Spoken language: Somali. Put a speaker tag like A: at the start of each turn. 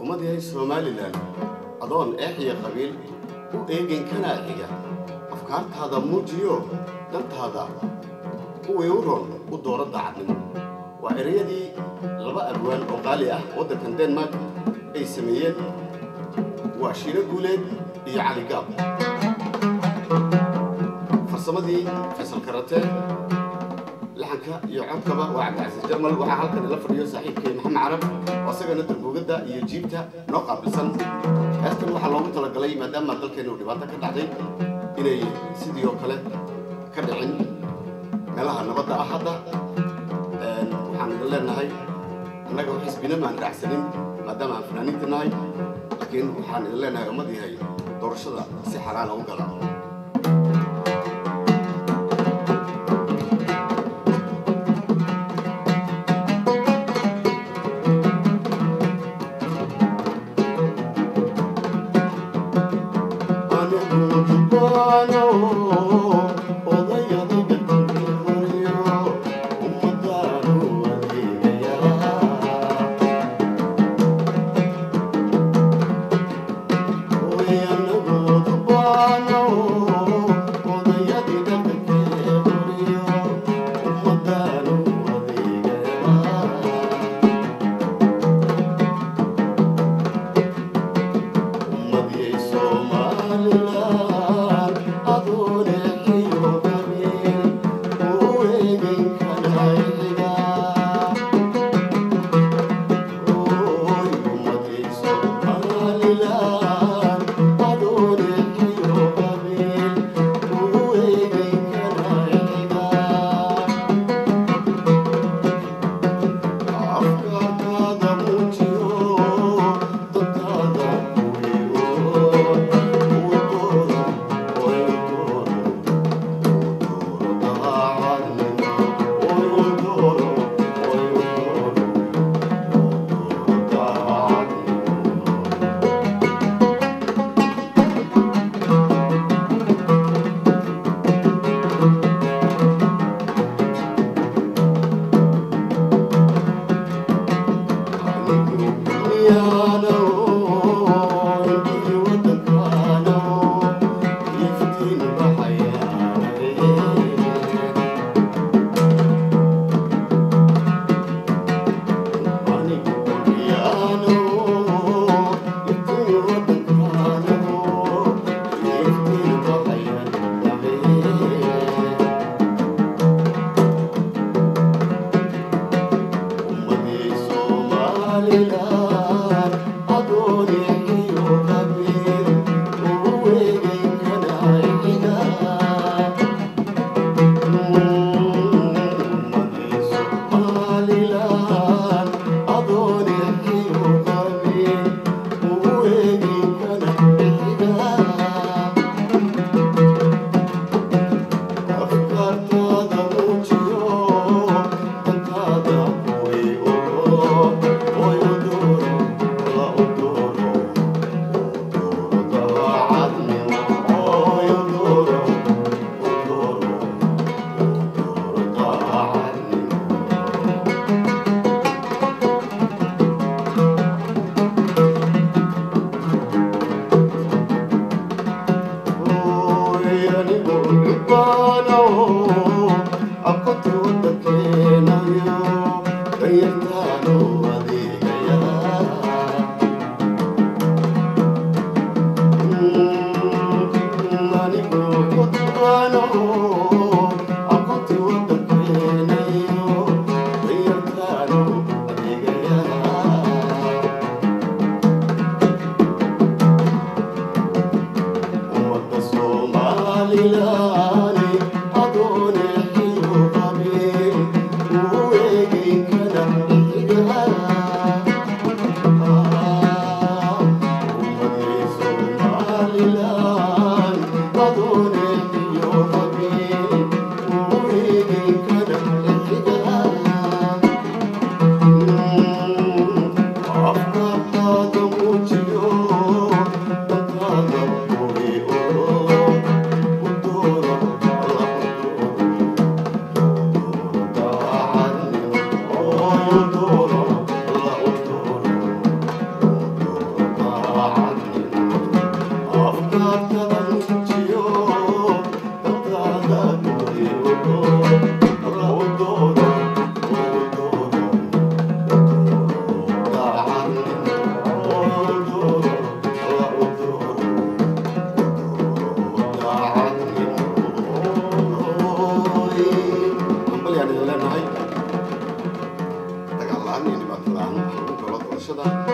A: ومدي سومالي لان أظن إحيى قبيل وإيجن كان إحيى أفكار هذا موجيو دنت هذا هو يورون ودور الدعم وإريدي لبا أبوان وقالي وده كان دنمارك أي سميين وشينا قولين يعني قاب فرصمدي فيصل كراتيه لحنك يعقبه وعبد العزيز جمل وحال كان لفريو صاحبكي محمد عرب واسغا ندر بوغدا iyo jiibta noo qaabsan heestan waxa loogu talagalay maadaama dalkeenu dhibaato ka dhacday inay sidii oo kale ka dhicin meelaha nabadda ah hadda waxaan leenahay annaga wax isbina ma raacsanin maadaama aan fanaaniinta nahay laakiin waxaan leenahay ummadii doorashada si xalaal ah u gala aan lagu galo doorashada